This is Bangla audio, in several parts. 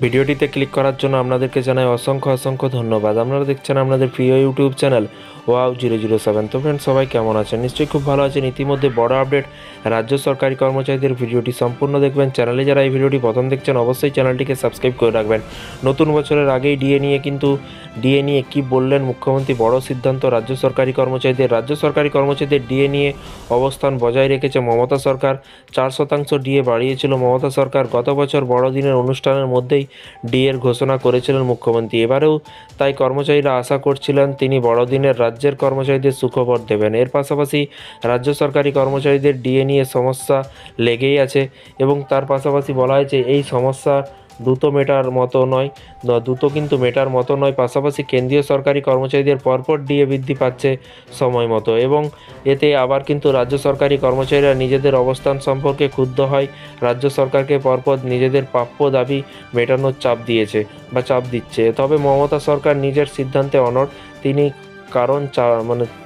ভিডিওটিতে ক্লিক করার জন্য আপনাদেরকে জানাই অসংখ্য অসংখ্য ধন্যবাদ। আপনারা দেখছেন আপনাদের প্রিয় ইউটিউব চ্যানেল wow007। তো ফ্রেন্ড, সবাই কেমন আছেন? নিশ্চয়ই খুব ভালো আছেন। ইতিমধ্যে বড় আপডেট রাজ্য সরকারি কর্মচারীদের, ভিডিওটি সম্পূর্ণ দেখবেন। চ্যানেলে যারা এই ভিডিওটি প্রথম দেখছেন অবশ্যই চ্যানেলটিকে সাবস্ক্রাইব করে রাখবেন। নতুন বছরের আগেই ডিএ নিয়ে কি বললেন মুখ্যমন্ত্রী? বড় সিদ্ধান্ত রাজ্য সরকারি কর্মচারীদের ডিএ নিয়ে অবস্থান বজায় রেখেছে মমতা সরকার। 4% ডিএ বাড়িয়েছিল মমতা সরকার। গত বছর বড়দিনের অনুষ্ঠানের মধ্যেই ডিএর ঘোষণা করেছিলেন মুখ্যমন্ত্রী। এবারেও তাই কর্মচারীরা আশা করছিলেন তিনি বড়দিনের রাজ্যের কর্মচারীদের সুখবর দেবেন। এর পাশাপাশি রাজ্য সরকারি কর্মচারীদের ডিএ নিয়ে সমস্যা লেগেই আছে এবং তার পাশাপাশি বলা হয়েছে এই সমস্যা দ্রুত মেটার মতো নয়। পাশাপাশি কেন্দ্রীয় সরকারি কর্মচারীদের পরপর ডিএ বৃদ্ধি পাচ্ছে সময় মতো এবং এতে আবার কিন্তু রাজ্য সরকারি কর্মচারীরা নিজেদের অবস্থান সম্পর্কে ক্ষুব্ধ হয়। রাজ্য সরকারকে পরপর নিজেদের প্রাপ্য দাবি মেটানোর চাপ দিচ্ছে। তবে মমতা সরকার নিজের সিদ্ধান্তে অনড়।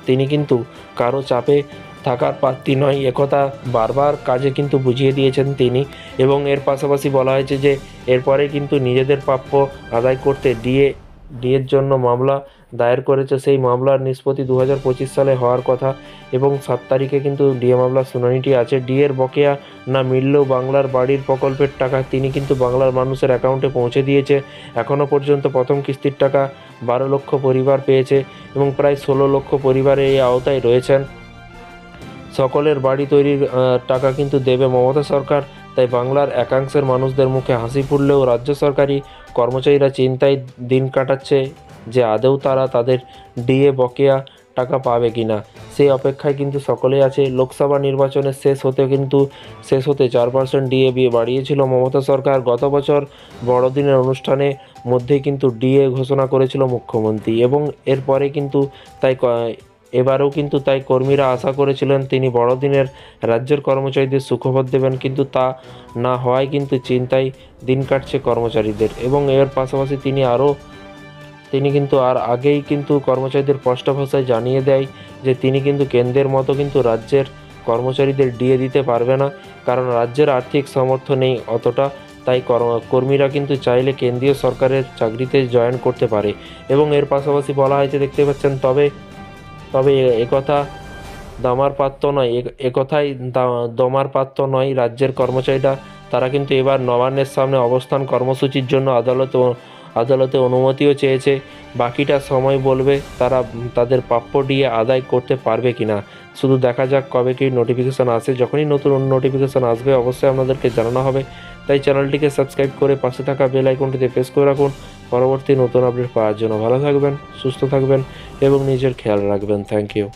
তিনি কিন্তু কারো চাপে থাকার প্রার্থী নয়, একথা বারবার কাজে কিন্তু বুঝিয়ে দিয়েছেন তিনি। এবং এর পাশাপাশি বলা হয়েছে যে এরপরে কিন্তু নিজেদের প্রাপ্য আদায় করতে ডিএর জন্য মামলা দায়ের করেছে। সেই মামলার নিষ্পত্তি 2025 সালে হওয়ার কথা এবং 7 তারিখে কিন্তু ডিএ মামলার শুনানিটি আছে। ডিএর বকেয়া না মিললেও বাংলার বাড়ির প্রকল্পের টাকা তিনি কিন্তু বাংলার মানুষের অ্যাকাউন্টে পৌঁছে দিয়েছে। এখনও পর্যন্ত প্রথম কিস্তির টাকা 12 লক্ষ পরিবার পেয়েছে এবং প্রায় 16 লক্ষ পরিবার এই আওতায় রয়েছেন। সকলের বাড়ি তৈরির টাকা কিন্তু দেবে মমতা সরকার। তাই বাংলার একাংশের মানুষদের মুখে হাসি ফুটলেও রাজ্য সরকারি কর্মচারীরা চিন্তায় দিন কাটাচ্ছে যে আদৌ তারা তাদের ডিএ বকেয়া টাকা পাবে কিনা, সেই অপেক্ষায় কিন্তু সকলেই আছে। লোকসভা নির্বাচনের শেষ হতে 4% ডিএ বাড়িয়েছিল মমতা সরকার। গত বছর বড়দিনের অনুষ্ঠানের মধ্যেই কিন্তু ডিএ ঘোষণা করেছিল মুখ্যমন্ত্রী এবং এরপরে কিন্তু এবারেও কিন্তু তাই কর্মীরা আশা করেছিলেন তিনি বড়দিনের রাজ্যের কর্মচারীদের সুখবর দেবেন, কিন্তু তা না হওয়ায় কিন্তু চিন্তায় দিন কাটছে কর্মচারীদের। এবং এর পাশাপাশি তিনি কিন্তু আগেই কিন্তু কর্মচারীদের স্পষ্ট ভাষায় জানিয়ে দেয় যে তিনি কিন্তু কেন্দ্রের মতো কিন্তু রাজ্যের কর্মচারীদের ডিএ দিতে পারবে না, কারণ রাজ্যের আর্থিক সামর্থ্য নেই অতটা। তাই কর্মীরা কিন্তু চাইলে কেন্দ্রীয় সরকারের চাকরিতে জয়েন করতে পারে। এবং এর পাশাপাশি বলা হয়েছে, দেখতে পাচ্ছেন, তবে একথাই দমার পাত্র নয় রাজ্যের কর্মচারীরা। তারা কিন্তু এবার নবান্নের সামনে অবস্থান কর্মসূচির জন্য আদালতে অনুমতিও চেয়েছে। বাকিটা সময় বলবে তারা তাদের প্রাপ্য ডিএ আদায় করতে পারবে কিনা। শুধু দেখা যাক কবে কি নোটিফিকেশান আসে। যখনই নতুন নোটিফিকেশান আসবে অবশ্যই আপনাদেরকে জানানো হবে। তাই চ্যানেলটিকে সাবস্ক্রাইব করে পাশে থাকা বেল আইকনটিতে প্রেস করে রাখুন পরবর্তী নতুন আপডেট পাওয়ার জন্য। ভালো থাকবেন, সুস্থ থাকবেন এবং নিজের খেয়াল রাখবেন। Thank you.